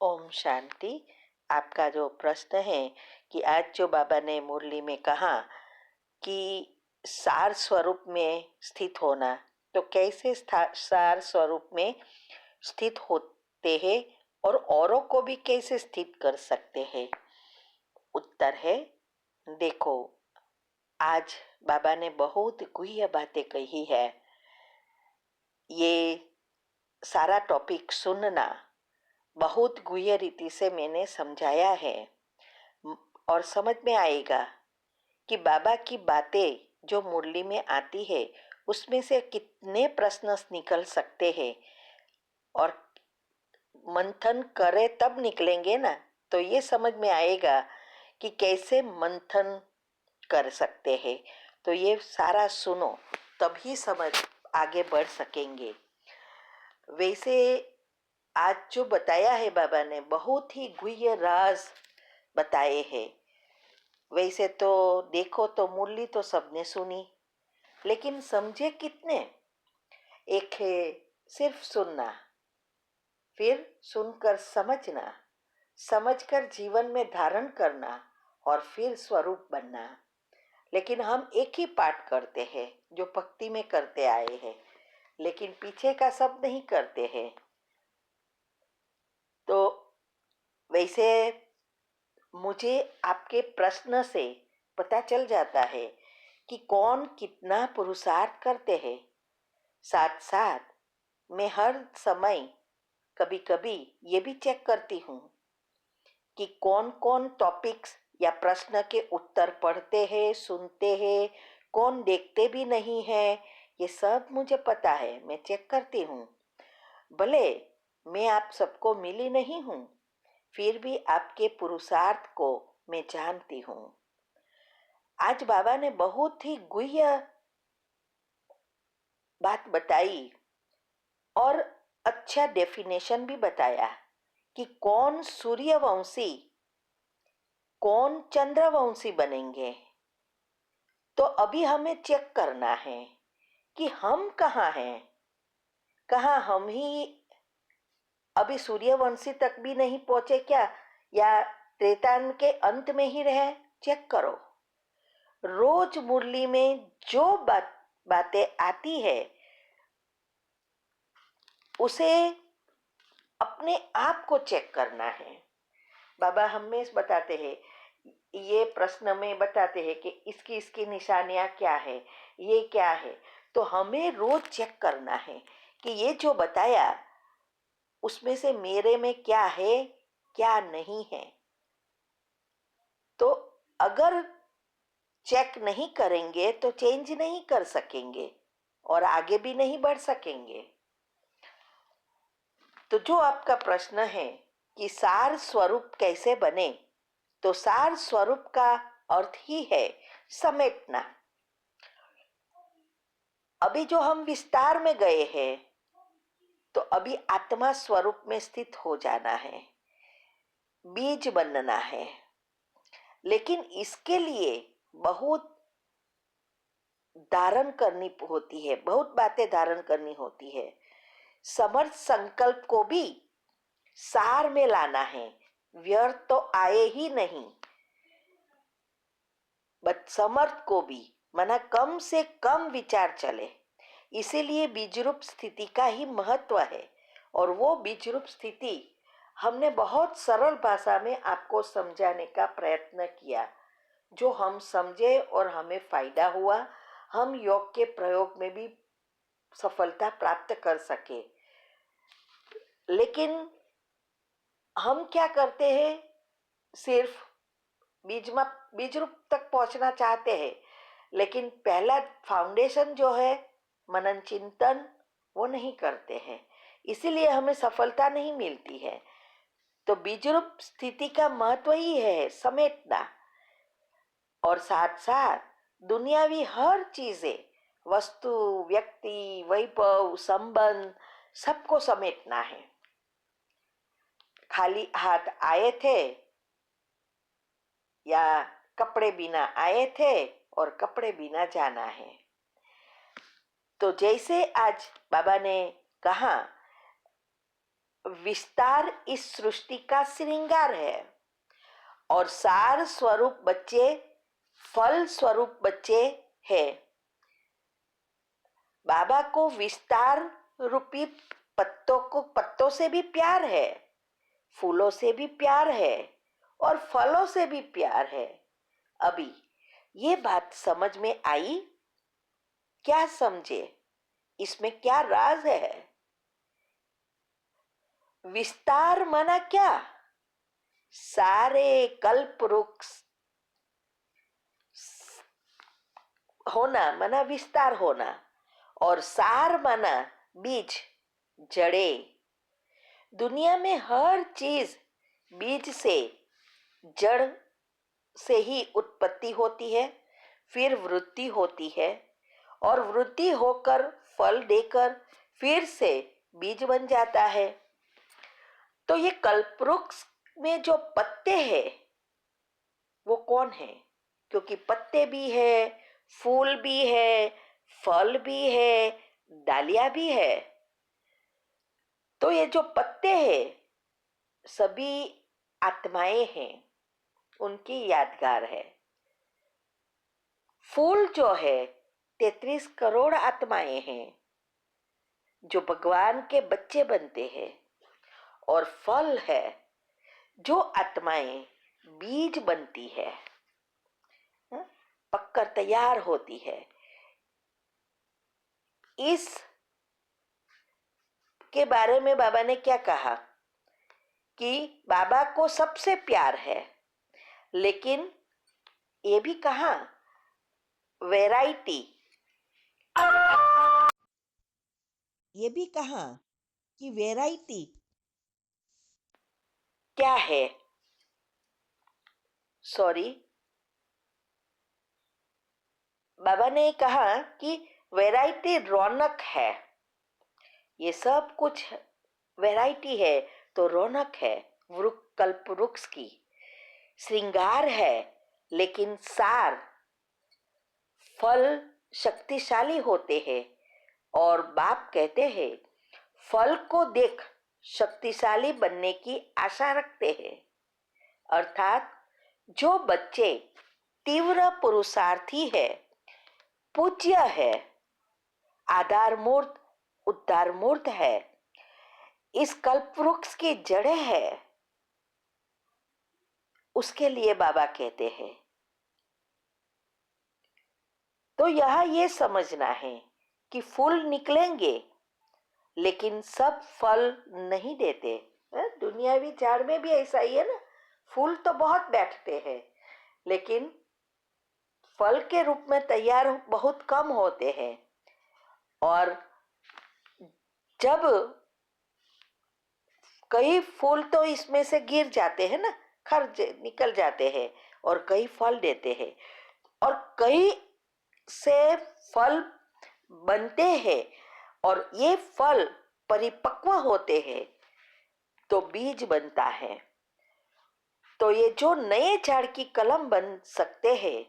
ओम शांति। आपका जो प्रश्न है कि आज जो बाबा ने मुरली में कहा कि सार स्वरूप में स्थित होना, तो कैसे सार स्वरूप में स्थित होते हैं और औरों को भी कैसे स्थित कर सकते हैं। उत्तर है, देखो, आज बाबा ने बहुत गुह्य बातें कही है। ये सारा टॉपिक सुनना बहुत गुह्य रीति से मैंने समझाया है और समझ में आएगा कि बाबा की बातें जो मुरली में आती है उसमें से कितने प्रश्न निकल सकते हैं, और मंथन करे तब निकलेंगे ना, तो ये समझ में आएगा कि कैसे मंथन कर सकते हैं। तो ये सारा सुनो, तभी समझ आगे बढ़ सकेंगे। वैसे आज जो बताया है बाबा ने, बहुत ही गुह्य राज बताए हैं। वैसे तो देखो तो मुरली तो सबने सुनी, लेकिन समझे कितने? एक है सिर्फ सुनना, फिर सुनकर समझना, समझकर जीवन में धारण करना, और फिर स्वरूप बनना। लेकिन हम एक ही पाठ करते हैं जो भक्ति में करते आए हैं, लेकिन पीछे का सब नहीं करते हैं। तो वैसे मुझे आपके प्रश्न से पता चल जाता है कि कौन कितना पुरुषार्थ करते हैं। साथ साथ मैं हर समय कभी कभी ये भी चेक करती हूँ कि कौन कौन टॉपिक्स या प्रश्न के उत्तर पढ़ते हैं, सुनते हैं, कौन देखते भी नहीं है। ये सब मुझे पता है, मैं चेक करती हूँ। भले मैं आप सबको मिली नहीं हूँ, फिर भी आपके पुरुषार्थ को मैं जानती हूँ। आज बाबा ने बहुत ही गुह्य बात बताई और अच्छा डेफिनेशन भी बताया कि कौन सूर्यवंशी, कौन चंद्रवंशी बनेंगे। तो अभी हमें चेक करना है कि हम कहाँ हैं। कहाँ हम ही अभी सूर्यवंशी तक भी नहीं पहुंचे क्या, या त्रेतायुग के अंत में ही रहे? चेक करो। रोज मुरली में जो बातें आती है उसे अपने आप को चेक करना है। बाबा हमेशा बताते हैं, ये प्रश्न में बताते हैं कि इसकी इसकी निशानियां क्या है, ये क्या है। तो हमें रोज चेक करना है कि ये जो बताया उसमें से मेरे में क्या है, क्या नहीं है। तो अगर चेक नहीं करेंगे तो चेंज नहीं कर सकेंगे और आगे भी नहीं बढ़ सकेंगे। तो जो आपका प्रश्न है कि सार स्वरूप कैसे बने, तो सार स्वरूप का अर्थ ही है समेटना। अभी जो हम विस्तार में गए हैं, तो अभी आत्मा स्वरूप में स्थित हो जाना है, बीज बनना है। लेकिन इसके लिए बहुत धारण करनी होती है, बहुत बातें धारण करनी होती है। समर्थ संकल्प को भी सार में लाना है, व्यर्थ तो आए ही नहीं। बट समर्थ को भी मना कम से कम विचार चले। इसीलिए बीजरूप स्थिति का ही महत्व है। और वो बीजरूप स्थिति हमने बहुत सरल भाषा में आपको समझाने का प्रयत्न किया, जो हम समझे और हमें फायदा हुआ। हम योग के प्रयोग में भी सफलता प्राप्त कर सके। लेकिन हम क्या करते हैं, सिर्फ बीज रूप तक पहुंचना चाहते हैं, लेकिन पहला फाउंडेशन जो है मनन चिंतन, वो नहीं करते हैं। इसीलिए हमें सफलता नहीं मिलती है। तो बीज रूप स्थिति का महत्व ही है समेटना, और साथ साथ दुनियावी हर चीजें, वस्तु, व्यक्ति, वैभव, संबंध, सबको समेटना है। खाली हाथ आए थे या कपड़े बिना आए थे, और कपड़े बिना जाना है। तो जैसे आज बाबा ने कहा विस्तार इस सृष्टि का श्रृंगार है और सार स्वरूप बच्चे फल स्वरूप बच्चे है। बाबा को विस्तार रूपी पत्तों से भी प्यार है, फूलों से भी प्यार है और फलों से भी प्यार है। अभी ये बात समझ में आई? क्या समझे? इसमें क्या राज है? विस्तार माना क्या? सारे कल्प वृक्ष होना माना विस्तार होना, और सार माना बीज, जड़े। दुनिया में हर चीज बीज से, जड़ से ही उत्पत्ति होती है, फिर वृद्धि होती है और वृद्धि होकर फल देकर फिर से बीज बन जाता है। तो ये कल्पवृक्ष में जो पत्ते हैं वो कौन है? क्योंकि पत्ते भी है, फूल भी है, फल भी है, डालियां भी है। तो ये जो पत्ते हैं सभी आत्माएं हैं, उनकी यादगार है। फूल जो है 33 करोड़ आत्माएं हैं जो भगवान के बच्चे बनते हैं, और फल है जो आत्माएं बीज बनती है, पककर तैयार होती है। इस के बारे में बाबा ने क्या कहा कि बाबा को सबसे प्यार है, लेकिन ये भी कहा वैरायटी, ये भी कहा कि वैरायटी क्या है? सॉरी, बाबा ने कहा कि वैरायटी रौनक है। ये सब कुछ वैरायटी है तो रौनक है, कल्प वृक्ष की श्रृंगार है, लेकिन सार फल शक्तिशाली होते हैं। और बाप कहते हैं फल को देख शक्तिशाली बनने की आशा रखते हैं। अर्थात जो बच्चे तीव्र पुरुषार्थी है, पूज्य है, आधार मूर्त उद्धार मूर्त है, इस कल्प वृक्ष की जड़ें है, उसके लिए बाबा कहते हैं। तो यहाँ ये समझना है कि फूल निकलेंगे लेकिन सब फल नहीं देते। दुनियावी झाड़ में भी ऐसा ही है ना, फूल तो बहुत बैठते हैं लेकिन फल के रूप में तैयार बहुत कम होते हैं। और जब कई फूल तो इसमें से गिर जाते हैं ना, निकल जाते हैं, और कई फल देते हैं, और कई से फल बनते हैं और ये फल परिपक्व होते हैं तो बीज बनता है। तो ये जो नए झाड़ की कलम बन सकते हैं,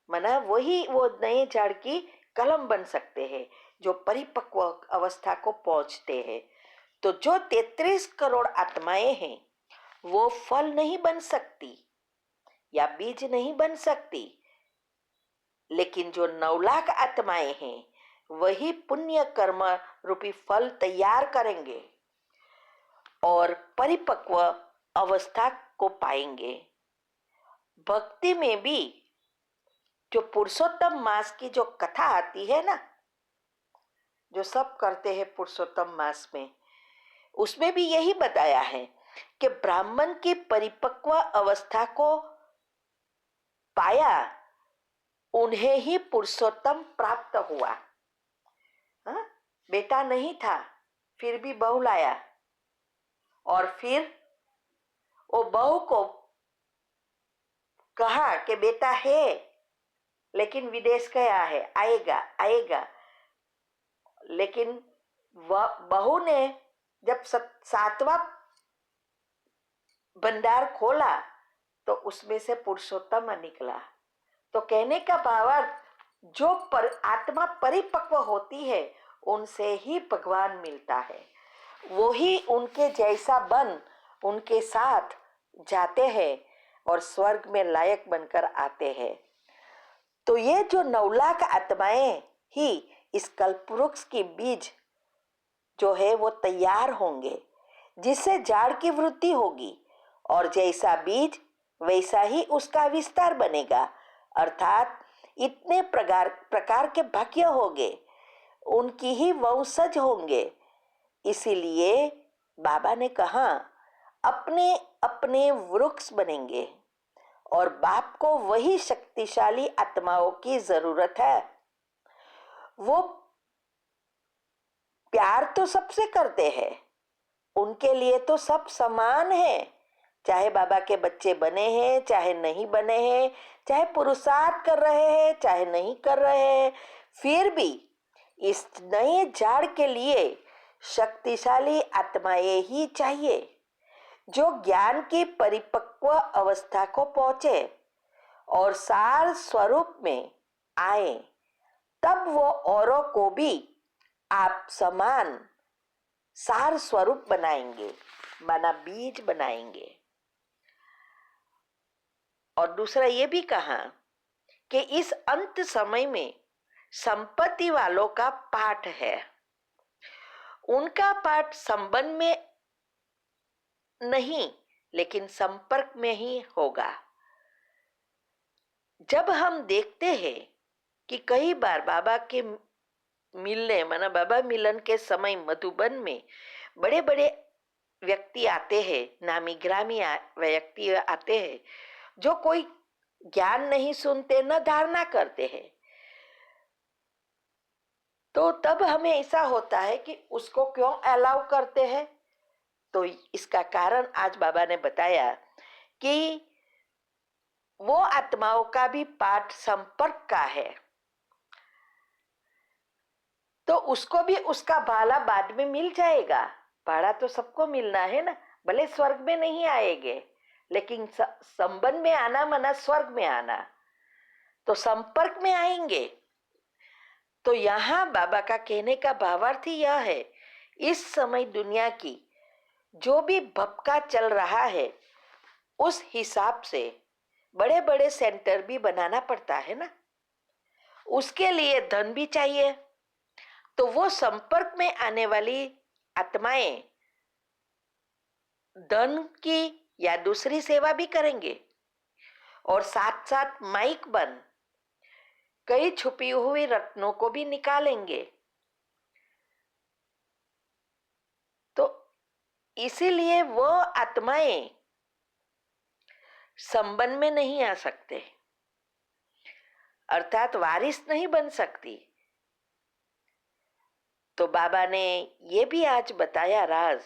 माना वही वो नए झाड़ की कलम बन सकते हैं जो परिपक्व अवस्था को पहुंचते हैं। तो जो 33 करोड़ आत्माएं हैं वो फल नहीं बन सकती या बीज नहीं बन सकती, लेकिन जो 9 लाख आत्माएं हैं वही पुण्य कर्म रूपी फल तैयार करेंगे और परिपक्व अवस्था को पाएंगे। भक्ति में भी जो पुरुषोत्तम मास की जो कथा आती है ना, जो सब करते हैं पुरुषोत्तम मास में, उसमें भी यही बताया है कि ब्राह्मण की परिपक्व अवस्था को पाया उन्हें ही पुरुषोत्तम प्राप्त हुआ। बेटा नहीं था फिर भी बहू लाया, और फिर वो बहू को कहा कि बेटा है लेकिन विदेश गया है, आएगा आएगा। लेकिन वह बहू ने जब 7वां भंडार खोला तो उसमें से पुरुषोत्तम निकला। तो कहने का भावार्थ जो आत्मा परिपक्व होती है उनसे ही भगवान मिलता है। वो ही उनके जैसा बन उनके साथ जाते हैं और स्वर्ग में लायक बनकर आते हैं। तो ये जो 9 लाख आत्माएं ही इस कल्पवृक्ष के बीज जो है वो तैयार होंगे, जिससे झाड़ की वृद्धि होगी और जैसा बीज वैसा ही उसका विस्तार बनेगा। अर्थात इतने प्रकार प्रकार के भाग्य होंगे, उनकी ही वंशज होंगे। इसीलिए बाबा ने कहा अपने अपने वृक्ष बनेंगे और बाप को वही शक्तिशाली आत्माओं की जरूरत है। वो प्यार तो सबसे करते हैं, उनके लिए तो सब समान है, चाहे बाबा के बच्चे बने हैं चाहे नहीं बने हैं, चाहे पुरुषार्थ कर रहे हैं चाहे नहीं कर रहे हैं, फिर भी इस नए झाड़ के लिए शक्तिशाली आत्माएं ही चाहिए जो ज्ञान की परिपक्व अवस्था को पहुंचे और सार स्वरूप में आए। तब वो औरों को भी आप समान सार स्वरूप बनाएंगे, माना बीज बनाएंगे। और दूसरा ये भी कहा कि इस अंत समय में संपत्ति वालों का पाठ है। उनका पाठ संबंध में नहीं लेकिन संपर्क में ही होगा। जब हम देखते हैं कि कई बार बाबा के मिलने माना बाबा मिलन के समय मधुबन में बड़े बड़े व्यक्ति आते हैं, नामी ग्रामी व्यक्ति आते हैं जो कोई ज्ञान नहीं सुनते न धारणा करते हैं, तो तब हमें ऐसा होता है कि उसको क्यों अलाउ करते हैं। तो इसका कारण आज बाबा ने बताया कि वो आत्माओं का भी पाठ संपर्क का है, तो उसको भी उसका भाला बाद में मिल जाएगा। भाड़ा तो सबको मिलना है ना, भले स्वर्ग में नहीं आएंगे लेकिन संबंध में आना मना स्वर्ग में आना, तो संपर्क में आएंगे। तो यहाँ बाबा का कहने का भावार्थ यह है, इस समय दुनिया की जो भी भपका चल रहा है उस हिसाब से बड़े बड़े सेंटर भी बनाना पड़ता है ना, उसके लिए धन भी चाहिए। तो वो संपर्क में आने वाली आत्माएं धन की या दूसरी सेवा भी करेंगे और साथ साथ माइक बन कई छुपी हुई रत्नों को भी निकालेंगे। तो इसीलिए वो आत्माएं संबंध में नहीं आ सकते, अर्थात वारिस नहीं बन सकती। तो बाबा ने ये भी आज बताया राज,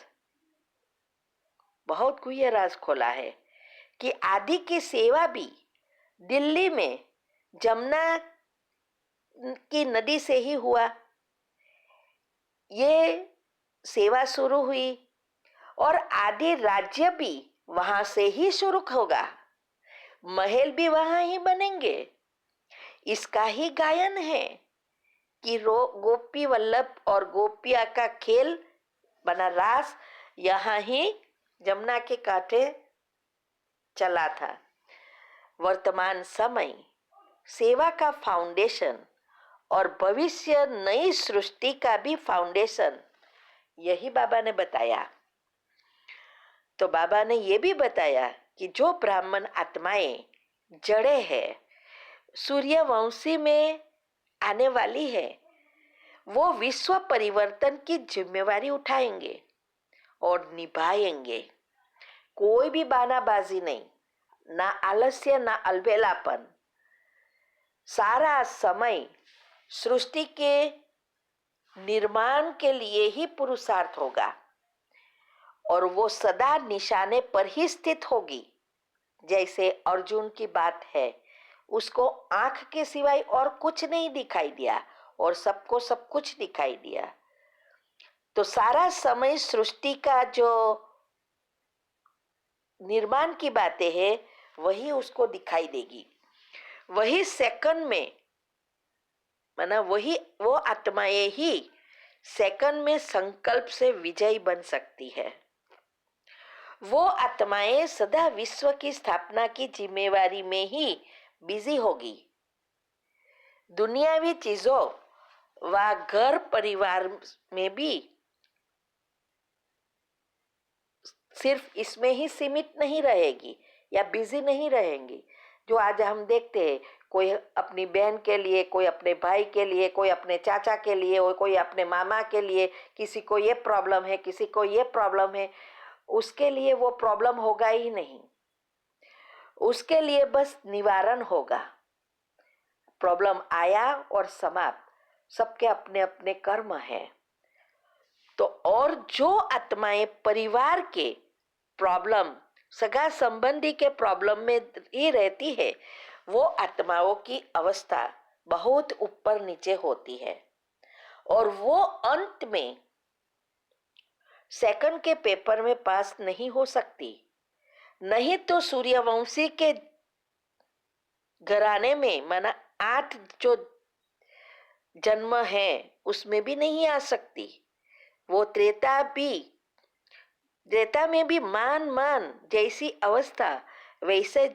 बहुत गुह्य राज खोला है कि आदि की सेवा भी दिल्ली में जमुना की नदी से ही हुआ। ये सेवा शुरू हुई और आदि राज्य भी वहां से ही शुरू होगा, महल भी वहां ही बनेंगे। इसका ही गायन है कि गोपी वल्लभ और गोपिया का खेल बना रास यहाँ ही जमुना के कांठे चला था। वर्तमान समय सेवा का फाउंडेशन और भविष्य नई सृष्टि का भी फाउंडेशन यही बाबा ने बताया। तो बाबा ने ये भी बताया कि जो ब्राह्मण आत्माएं जड़े हैं, सूर्यवंशी में आने वाली है, वो विश्व परिवर्तन की जिम्मेवारी उठाएंगे और निभाएंगे। कोई भी बहानाबाजी नहीं, ना आलस्य ना अलबेलापन। सारा समय सृष्टि के निर्माण के लिए ही पुरुषार्थ होगा और वो सदा निशाने पर ही स्थित होगी। जैसे अर्जुन की बात है, उसको आंख के सिवाय और कुछ नहीं दिखाई दिया और सबको सब कुछ दिखाई दिया। तो सारा समय सृष्टि का जो निर्माण की बातें हैं वही उसको दिखाई देगी। वही सेकंड में माना वही वो आत्माएं ही सेकंड में संकल्प से विजयी बन सकती है। वो आत्माएं सदा विश्व की स्थापना की जिम्मेवारी में ही बिजी होगी। दुनियावी चीजों व घर परिवार में भी सिर्फ इसमें ही सीमित नहीं रहेगी या बिजी नहीं रहेंगी। जो आज हम देखते हैं, कोई अपनी बहन के लिए, कोई अपने भाई के लिए, कोई अपने चाचा के लिए, और कोई अपने मामा के लिए, किसी को ये प्रॉब्लम है, किसी को ये प्रॉब्लम है, उसके लिए वो प्रॉब्लम होगा ही नहीं, उसके लिए बस निवारण होगा। प्रॉब्लम आया और समाप्त। सबके अपने अपने कर्म है। तो और जो आत्माएं परिवार के प्रॉब्लम, सगा संबंधी के प्रॉब्लम में ही रहती है, वो आत्माओं की अवस्था बहुत ऊपर नीचे होती है और वो अंत में सेकंड के पेपर में पास नहीं हो सकती। नहीं तो सूर्यवंशी के घराने में माना 8 जो जन्म है उसमें भी नहीं आ सकती। वो त्रेता में भी मान मान जैसी अवस्था वैसे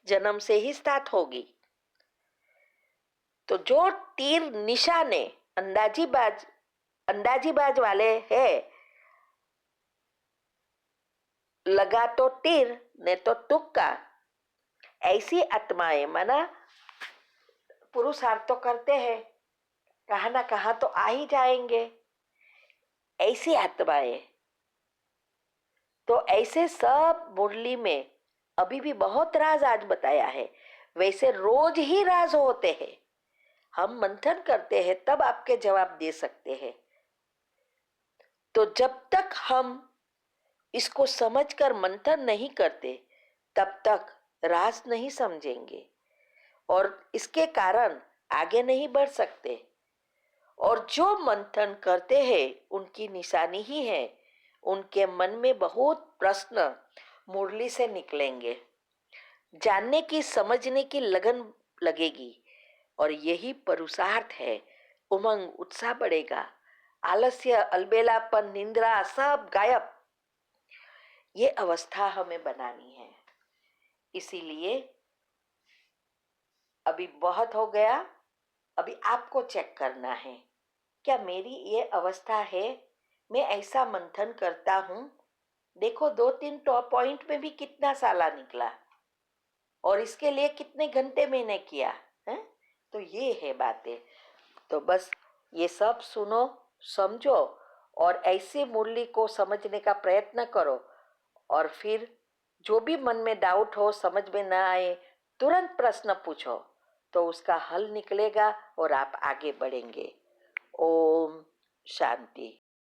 जन्म से ही स्टार्ट होगी। तो जो तीर निशाने अंदाजीबाज वाले हैं, लगा तो तीर ने तो तुक्का, ऐसी आत्माएं माना पुरुषार्थ तो करते हैं, कहाँ ना कहाँ तो आ ही जाएंगे। ऐसी आत्माएं तो ऐसे सब मुरली में अभी भी बहुत राज आज बताया है। वैसे रोज ही राज होते हैं। हम मंथन करते हैं तब आपके जवाब दे सकते हैं। तो जब तक हम इसको समझकर मंथन नहीं करते तब तक राज नहीं समझेंगे और इसके कारण आगे नहीं बढ़ सकते। और जो मंथन करते हैं उनकी निशानी ही है, उनके मन में बहुत प्रश्न मुरली से निकलेंगे, जानने की समझने की लगन लगेगी और यही पुरुषार्थ है। उमंग उत्साह बढ़ेगा, आलस्य अलबेलापन निंद्रा सब गायब। ये अवस्था हमें बनानी है। इसीलिए अभी बहुत हो गया, अभी आपको चेक करना है क्या मेरी ये अवस्था है। मैं ऐसा मंथन करता हूँ। देखो 2-3 टॉप पॉइंट में भी कितना साला निकला और इसके लिए कितने घंटे मैंने किया है। तो ये है बातें। तो बस ये सब सुनो, समझो और ऐसे मुरली को समझने का प्रयत्न करो। और फिर जो भी मन में डाउट हो, समझ में ना आए, तुरंत प्रश्न पूछो तो उसका हल निकलेगा और आप आगे बढ़ेंगे। ओम शांति।